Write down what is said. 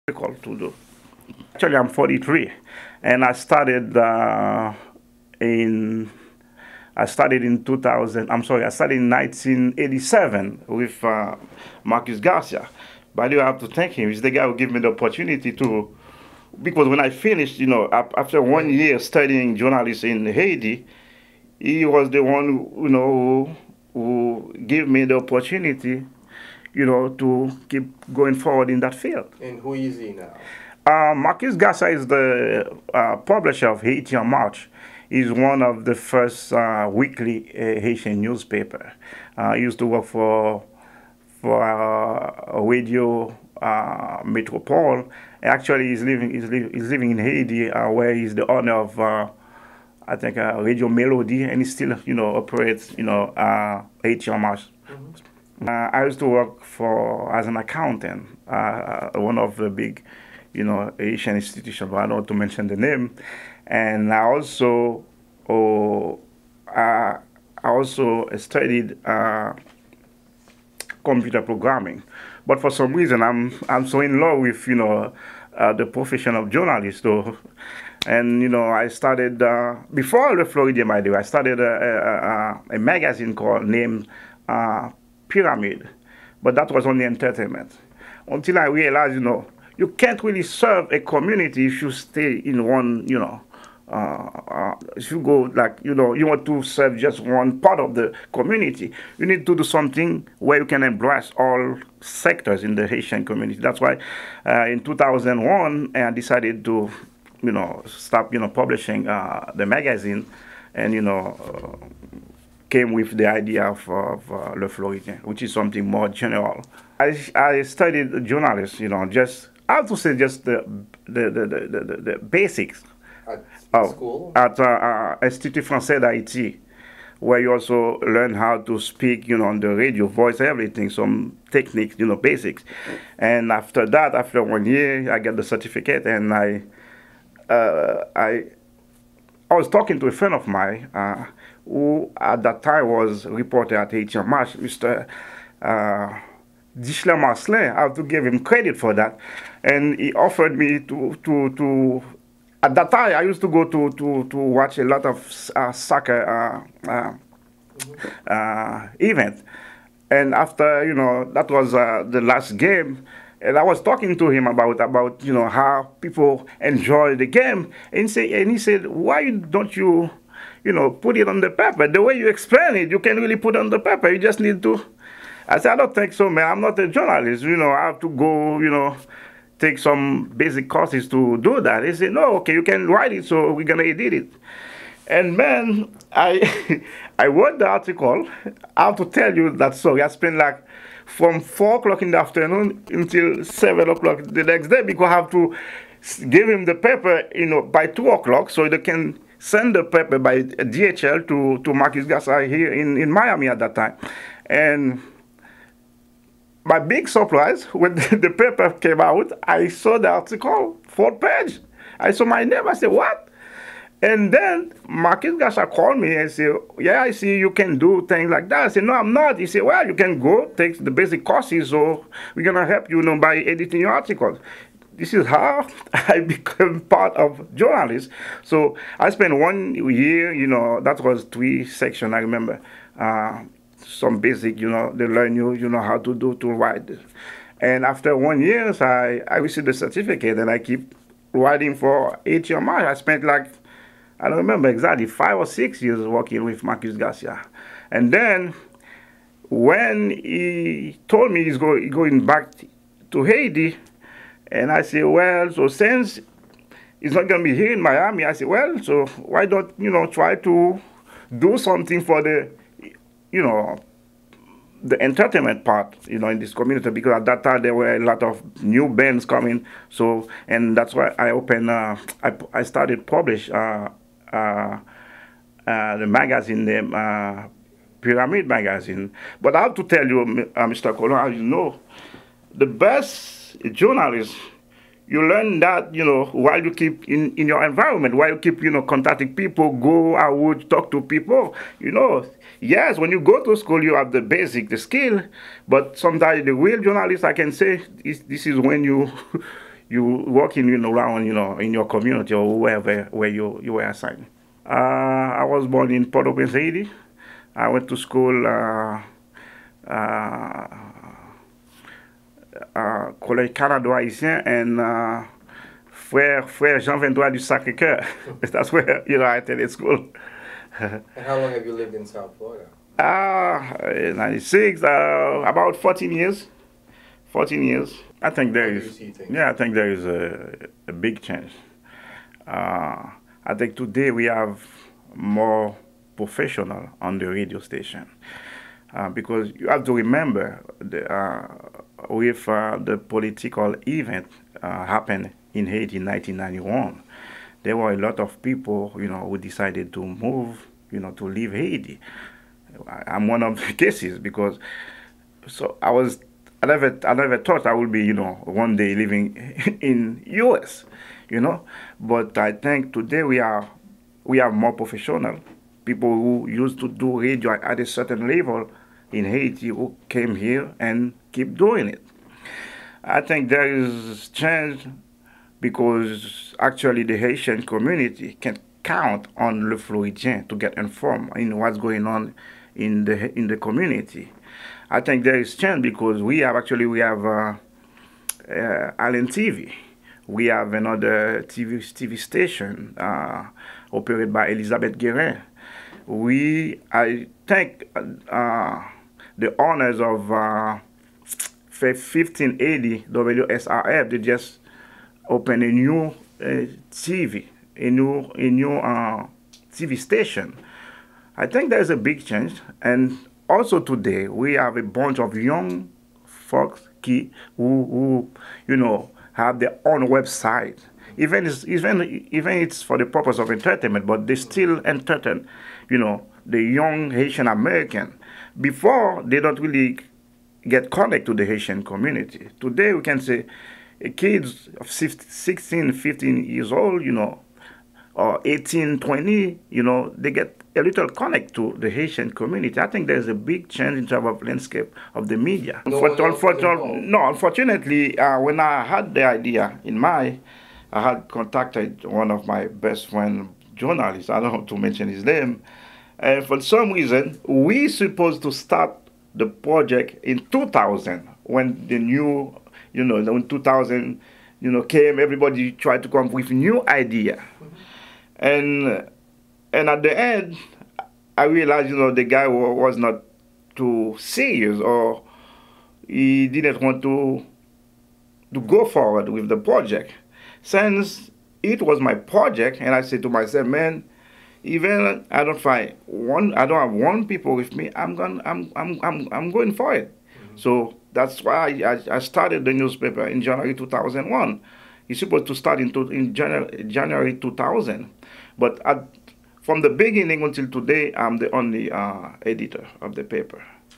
difficult to do. Actually, I'm 43, and in I started in 2000. I'm sorry, I started in 1987 with Marcus Garcia. But you have to thank him. He's the guy who gave me the opportunity to. Because when I finished, after 1 year studying journalism in Haiti, he was the one who gave me the opportunity, to keep going forward in that field. And who is he now? Marcus Gassa is the publisher of Haiti en March. He's one of the first weekly Haitian newspaper. He used to work for Radio Metropole. Actually, he's living in Haiti, where he's the owner of I think Radio Melody, and he still operates Haiti en March. I used to work as an accountant, one of the big, Asian institutions, but I don't want to mention the name. And I also studied computer programming. But for some reason, I'm so in love with the profession of journalist. So, and I started before the Floridian, by the way. I started a magazine named Pyramid, but that was only entertainment. Until I realized, you can't really serve a community if you stay in one, if you go like, you want to serve just one part of the community. You need to do something where you can embrace all sectors in the Haitian community. That's why in 2001, I decided to, stop, publishing the magazine, and, came with the idea of Le Floridien, which is something more general. I studied journalism, just I have to say just the basics. At school? At Institut Français d'Haïti, where you also learn how to speak, on the radio, voice, everything, some techniques, basics. And after that, after 1 year, I got the certificate, and I was talking to a friend of mine who at that time was reporter at Haiti en March, Mr. Dessalines Marcelin. I have to give him credit for that. And he offered me to at that time, I used to go to watch a lot of soccer events. And after, that was the last game, and I was talking to him about how people enjoy the game. And he said, why don't you, put it on the paper? The way you explain it, you can really put it on the paper. You just need to. I said, I don't think so, man. I'm not a journalist. I have to go, take some basic courses to do that. He said, no, okay, you can write it, so we're going to edit it. And man, I wrote the article. I have to tell you that story. I spent like from 4 o'clock in the afternoon until 7 o'clock the next day, because I have to give him the paper, by 2 o'clock, so they can send the paper by DHL to Marcus Garcia here in Miami at that time. And my big surprise, when the paper came out, I saw the article, 4th page. I saw my name. I said, what? And then Marcus Garcia called me and said, yeah, I see you can do things like that. I said, no, I'm not. He said, well, you can go take the basic courses, so we're going to help you, by editing your articles. This is how I became part of journalism. So I spent 1 year, that was 3 sections, I remember. Some basic, they learn you, how to write. And after 1 year, I received the certificate, and I keep writing for 8 years. I spent I don't remember exactly, 5 or 6 years working with Marcus Garcia. And then when he told me he's going back to Haiti, and I said, well, so since he's not going to be here in Miami, I said, well, so why don't, try to do something for the, the entertainment part, in this community, because at that time there were a lot of new bands coming. So, and that's why I opened, I started publish the magazine named Pyramid Magazine. But I have to tell you, Mr. Colon, as you know, the best journalist, you learn that, while you keep in your environment, while you keep, contacting people, go out, talk to people, yes, when you go to school, you have the skill, but sometimes the real journalist, I can say, this is when you you working, around, in your community or wherever where you were assigned. I was born in Port-au-Prince, Haiti. I went to school, uh, Collège Canado-Haïtien, and Frère Jean 23 du Sacré-Cœur. That's where, I attended school. And how long have you lived in South Florida? 96, about 14 years. 14 years. I think How there do you is, see things? yeah, I think there is a big change. I think today we have more professional on the radio station, because you have to remember with the political event happened in Haiti in 1991, there were a lot of people, who decided to move, to leave Haiti. I'm one of the cases because so I never thought I would be, one day living in U.S., But I think today we are more professional. People who used to do radio at a certain level in Haiti who came here and keep doing it. I think there is change because actually the Haitian community can count on Le Floridien to get informed in what's going on in the community. I think there is change because we have Allen TV. We have another TV station operated by Elizabeth Guerin. I think the owners of 1580 WSRF, they just opened a new TV, a new TV station. I think there's a big change, and also today we have a bunch of young folks who have their own website. Even it's for the purpose of entertainment, but they still entertain, the young Haitian American. Before they don't really get connected to the Haitian community. Today we can say kids of 16, 15 years old, or 18, 20, they get a little connect to the Haitian community. I think there's a big change in terms of landscape of the media. No one else was involved. No, unfortunately, when I had the idea in mind, I had contacted one of my best friend journalists. I don't want to mention his name. And for some reason, we supposed to start the project in 2000 when the new, when 2000, came. Everybody tried to come up with new idea. And at the end, I realized, the guy was not too serious, or he didn't want to go forward with the project. Since it was my project, and I said to myself, man, even I don't have one people with me, I'm going for it. So that's why I started the newspaper in January 2001. It's supposed to start in January 2000. But from the beginning until today, I'm the only editor of the paper.